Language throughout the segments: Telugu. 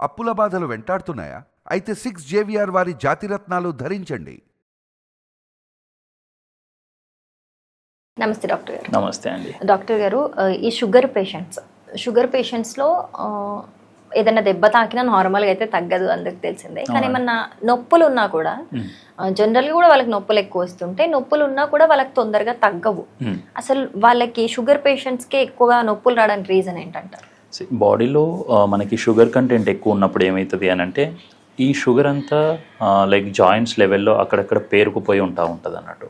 అప్పుల బాధలు వెంటాడుతున్నాయా? అయితే 6 JVR వారి జాతిరత్నాలు ధరించండి. నమస్తే డాక్టర్ గారు. నమస్తే అండి. డాక్టర్ గారు, ఈ షుగర్ పేషెంట్స్లో ఏదైనా దెబ్బ తాకినా నార్మల్గా అయితే తగ్గదు, అందరికి తెలిసిందే. కానీ ఏమన్నా నొప్పులు ఉన్నా కూడా జనరల్గా కూడా వాళ్ళకి నొప్పులు ఎక్కువ వస్తుంటే, నొప్పులు ఉన్నా కూడా వాళ్ళకి తొందరగా తగ్గవు. అసలు వాళ్ళకి షుగర్ పేషెంట్స్కి ఎక్కువగా నొప్పులు రావడానికి రీజన్ ఏంటంటారు? బాడీలో మనకి షుగర్ కంటెంట్ ఎక్కువ ఉన్నప్పుడు ఏమవుతుంది అని అంటే, ఈ షుగర్ అంతా లైక్ జాయింట్స్ లెవెల్లో అక్కడక్కడ పేరుకుపోయి ఉంటుంది అన్నట్టు.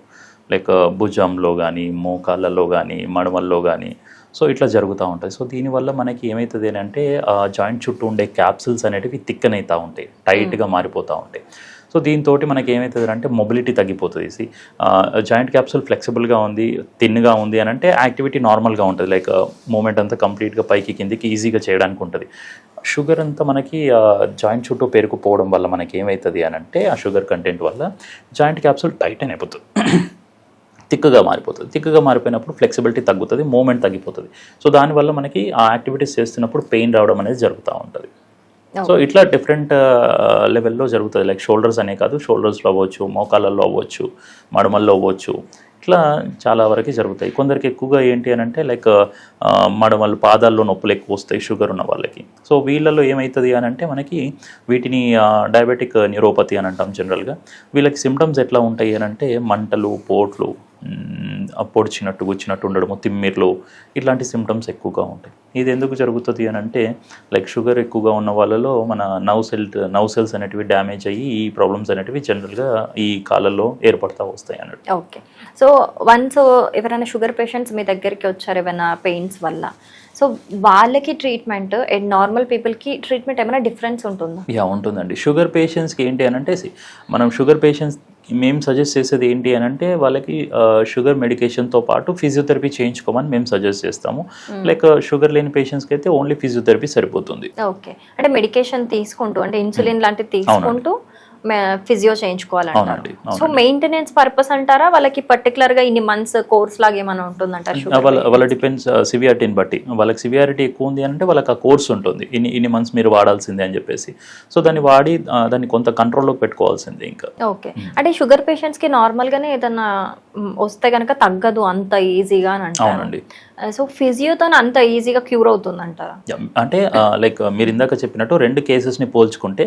లైక్ భుజంలో కానీ, మోకాళ్ళలో కానీ, మడమల్లో కానీ. సో ఇట్లా జరుగుతూ ఉంటుంది. సో దీనివల్ల మనకి ఏమవుతుంది అని అంటే, జాయింట్ చుట్టూ ఉండే క్యాప్సిల్స్ అనేటివి థిక్కన్ అవుతూ ఉంటాయి, టైట్గా మారిపోతూ ఉంటాయి. సో దీంతో మనకి ఏమవుతుంది అంటే మొబిలిటీ తగ్గిపోతుంది. జాయింట్ క్యాప్సూల్ ఫ్లెక్సిబుల్గా ఉంది, థిన్గా ఉంది అని అంటే యాక్టివిటీ నార్మల్గా ఉంటుంది. లైక్ మూమెంట్ అంతా కంప్లీట్గా పైకి కిందికి ఈజీగా చేయడానికి ఉంటుంది. షుగర్ అంతా మనకి జాయింట్ చుట్టూ పేరుకుపోవడం వల్ల మనకి ఏమవుతుంది అని అంటే, ఆ షుగర్ కంటెంట్ వల్ల జాయింట్ క్యాప్సూల్ టైట్ అయిపోతుంది, థిక్గా మారిపోతుంది. థిక్గా మారిపోయినప్పుడు ఫ్లెక్సిబిలిటీ తగ్గుతుంది, మూమెంట్ తగ్గిపోతుంది. సో దానివల్ల మనకి ఆ యాక్టివిటీస్ చేస్తున్నప్పుడు పెయిన్ రావడం అనేది జరుగుతూ ఉంటుంది. సో ఇట్లా డిఫరెంట్ లెవెల్లో జరుగుతుంది. లైక్ షోల్డర్స్ అనే కాదు, షోల్డర్స్లో అవ్వచ్చు, మోకాళ్ళల్లో అవ్వచ్చు, మడమల్లో అవ్వచ్చు, ఇట్లా చాలా వరకు జరుగుతాయి. కొందరికి ఎక్కువగా ఏంటి అని అంటే, లైక్ మడమలు, పాదాల్లో నొప్పులు ఎక్కువ వస్తాయి షుగర్ ఉన్న వాళ్ళకి. సో వీళ్ళల్లో ఏమవుతుంది అని అంటే, మనకి వీటిని డయాబెటిక్ న్యూరోపతి అని అంటాం జనరల్గా. వీళ్ళకి సిమ్టమ్స్ ఎట్లా ఉంటాయి అని అంటే, మంటలు, పోట్లు, పొడిచినట్టు, గుచ్చినట్టు ఉండడము, తిమ్మిర్లు, ఇట్లాంటి సిమ్టమ్స్ ఎక్కువగా ఉంటాయి. ఇది ఎందుకు జరుగుతుంది అని అంటే, లైక్ షుగర్ ఎక్కువగా ఉన్న వాళ్ళలో మన నర్వ్ సెల్స్ అనేటివి డ్యామేజ్ అయ్యి ఈ ప్రాబ్లమ్స్ అనేటివి జనరల్గా ఈ కాలంలో ఏర్పడతా వస్తాయి అన్నట్టు. ఓకే. సో వన్స్ ఎవరైనా షుగర్ పేషెంట్స్ మీ దగ్గరికి వచ్చారు ఏమైనా పెయిన్స్ వల్ల, సో వాళ్ళకి ట్రీట్మెంట్ అండ్ నార్మల్ పీపుల్కి ట్రీట్మెంట్ ఏమైనా డిఫరెన్స్ ఉంటుందా? యా, ఉంటుందండి. షుగర్ పేషెంట్స్కి ఏంటి అని అంటే, మనం షుగర్ పేషెంట్స్ మేము సజెస్ట్ చేసేది ఏంటి అని అంటే, వాళ్ళకి షుగర్ మెడికేషన్తో పాటు ఫిజియోథెరపీ చేయించుకోమని మేము సజెస్ట్ చేస్తాము. లైక్ షుగర్ లేని పేషెంట్స్కి అయితే ఓన్లీ ఫిజియోథెరపీ సరిపోతుంది. ఓకే. అంటే మెడికేషన్ తీసుకుంటూ, అంటే ఇన్సులిన్ లాంటివి తీసుకుంటూ ఫిజియో చేయించుకోవాలంటారు. సో మెయింటెనెన్స్ పర్పస్ అంటారా, వాళ్ళకి పర్టికులర్ గా ఇన్ని మంత్స్ కోర్స్ లాగా ఏమైనా ఉంటుందంటారా? వాళ్ళ డిపెండ్స్ సివియారిటీని బట్టి. వాళ్ళకి సివియారిటీ ఎక్కువ ఉంది అంటే వాళ్ళకి ఆ కోర్స్ ఉంటుంది, ఇన్ని మంత్స్ మీరు వాడాల్సిందే అని చెప్పేసి. సో దాన్ని వాడి దాన్ని కొంత కంట్రోల్లోకి పెట్టుకోవాల్సిందే ఇంకా. ఓకే. అంటే షుగర్ పేషెంట్స్ కి నార్మల్ గానే ఏదన్నా వస్తే కనుక తగ్గదు అంత ఈజీగా అని అంటారు. అవునండి. సో ఫిజియోతో అంత ఈజీగా క్యూర్ అవుతుందంటారా? అంటే లైక్ మీరు ఇందాక చెప్పినట్టు 2 కేసెస్ని పోల్చుకుంటే,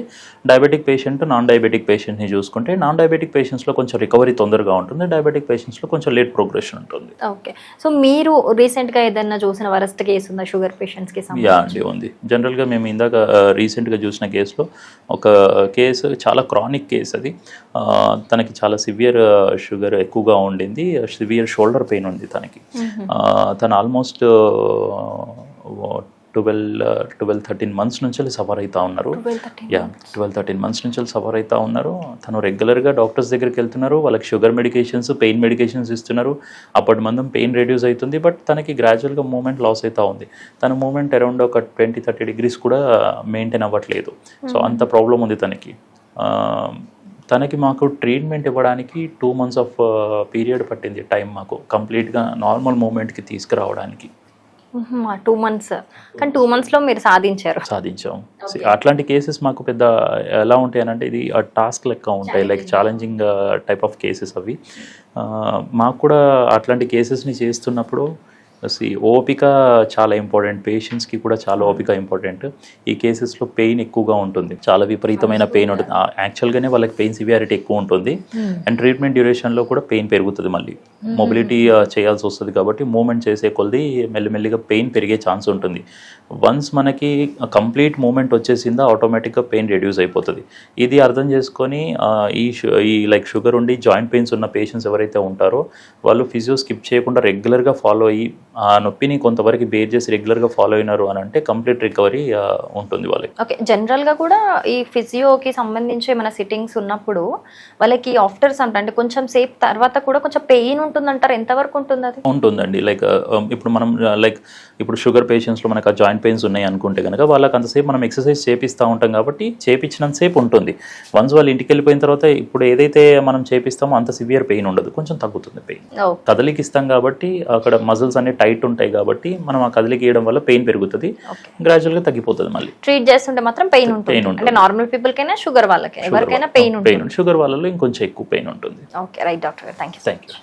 డయాబెటిక్ పేషెంట్, నాన్ డయాబెటిక్ పేషెంట్ని చూసుకుంటే, నాన్ డయాబెటిక్ పేషెంట్స్లో కొంచెం రికవరీ తొందరగా ఉంటుంది, డయాబెటిక్ పేషెంట్స్లో కొంచెం లేట్ ప్రోగ్రెషన్ ఉంటుంది. ఓకే. సో మీరు రీసెంట్గా ఏదైనా చూసిన వరస్ట్ కేసు ఉందా షుగర్ పేషెంట్స్కి? యా అండి, ఉంది. జనరల్గా మేము ఇందాక రీసెంట్గా చూసిన కేసులో ఒక కేసు చాలా క్రానిక్ కేసు. అది తనకి చాలా సివియర్ షుగర్ ఎక్కువగా ఉండింది, సివియర్ షోల్డర్ పెయిన్ ఉంది తనకి. తను ఆల్మోస్ట్ 12-13 మంత్స్ నుంచి సఫర్ అవుతూ ఉన్నారు. 12-13 మంత్స్ నుంచి సఫర్ అవుతూ ఉన్నారు. తను రెగ్యులర్గా డాక్టర్స్ దగ్గరికి వెళ్తున్నారు, వాళ్ళకి షుగర్ మెడికేషన్స్, పెయిన్ మెడికేషన్స్ ఇస్తున్నారు. అప్పటి మందం పెయిన్ రెడ్యూస్ అవుతుంది, బట్ తనకి గ్రాడ్యువల్గా మూమెంట్ లాస్ అవుతూ ఉంది. తన మూమెంట్ అరౌండ్ ఒక 20-30 degrees కూడా మెయింటైన్ అవ్వట్లేదు. సో అంత ప్రాబ్లం ఉంది తనకి. తనకి మాకు ట్రీట్మెంట్ ఇవ్వడానికి 2 months ఆఫ్ పీరియడ్ పట్టింది టైం మాకు, కంప్లీట్గా నార్మల్ మూమెంట్కి తీసుకురావడానికి. 2 months. కానీ 2 monthsలో మీరు సాధించాం. అట్లాంటి కేసెస్ మాకు పెద్ద ఎలా ఉంటాయి అని అంటే, ఇది టాస్క్ లెక్క ఉంటాయి, like challenging type of cases అవి. మాకు కూడా అట్లాంటి కేసెస్ని చేస్తున్నప్పుడు ఓపిక చాలా ఇంపార్టెంట్, పేషెంట్స్కి కూడా చాలా ఓపిక ఇంపార్టెంట్. ఈ కేసెస్లో పెయిన్ ఎక్కువగా ఉంటుంది, చాలా విపరీతమైన పెయిన్ ఉంటుంది. యాక్చువల్గానే వాళ్ళకి పెయిన్ సివియారిటీ ఎక్కువ ఉంటుంది, అండ్ ట్రీట్మెంట్ డ్యూరేషన్లో కూడా పెయిన్ పెరుగుతుంది. మళ్ళీ మొబిలిటీ చేయాల్సి వస్తుంది కాబట్టి మూమెంట్ చేసే కొద్దీ మెల్లిమెల్లిగా పెయిన్ పెరిగే ఛాన్స్ ఉంటుంది. వన్స్ మనకి కంప్లీట్ మూమెంట్ వచ్చేసిందా, ఆటోమేటిక్గా పెయిన్ రెడ్యూస్ అయిపోతుంది. ఇది అర్థం చేసుకొని ఈ లైక్ షుగర్ ఉండి జాయింట్ పెయిన్స్ ఉన్న పేషెంట్స్ ఎవరైతే ఉంటారో, వాళ్ళు ఫిజియో స్కిప్ చేయకుండా రెగ్యులర్గా ఫాలో అయ్యి ఆ నొప్పిని కొంతవరకు బేర్ చేసి రెగ్యులర్గా ఫాలో అయినారు అని అంటే కంప్లీట్ రికవరీ ఉంటుంది వాళ్ళకి. ఓకే. జనరల్గా కూడా ఈ ఫిజియోకి సంబంధించి ఏమైనా సిట్టింగ్స్ ఉన్నప్పుడు వాళ్ళకి ఆఫ్టర్ సమ్ అంటే కొంచెం సేపు తర్వాత కూడా కొంచెం పెయిన్ ఉంటుందంటారు, ఎంతవరకు ఉంటుంది అది? ఉంటుందండి. లైక్ ఇప్పుడు మనం లైక్ ఇప్పుడు షుగర్ పేషెంట్స్లో మనకు ఆ జాయింట్ జాయింట్ పెయిన్స్ ఉన్నాయి అనుకుంటే కనుక వాళ్ళకి అంతసేపు మనం ఎక్సర్సైజ్ చేపిస్తూ ఉంటాం కాబట్టి చేపించినంతసేపు ఉంటుంది. వన్స్ వాళ్ళు ఇంటికి వెళ్ళిపోయిన తర్వాత ఇప్పుడు ఏదైతే మనం చేపిస్తామో అంత సివియర్ పెయిన్ ఉండదు, కొంచెం తగ్గుతుంది పెయిన్. ఓకే. కదలికి ఇస్తాం కాబట్టి అక్కడ మజిల్స్ అన్ని టైట్ ఉంటాయి కాబట్టి మనం ఆ కదలికి ఇవ్వడం వల్ల పెయిన్ పెరుగుతుంది, ఓకే. గ్రాడ్యువల్గా తగ్గిపోతుంది. మళ్ళీ ట్రీట్ చేస్తుంటే మాత్రం పెయిన్ ఉంటుంది. అంటే నార్మల్ పీపుల్ కైనా షుగర్ వాళ్ళకి ఎవరికైనా పెయిన్ ఉంటుంది. షుగర్ వాళ్ళలో ఇంకొంచెం ఎక్కువ పెయిన్ ఉంటుంది. ఓకే, రైట్ డాక్టర్ గారు, థ్యాంక్ యూ. Thank you.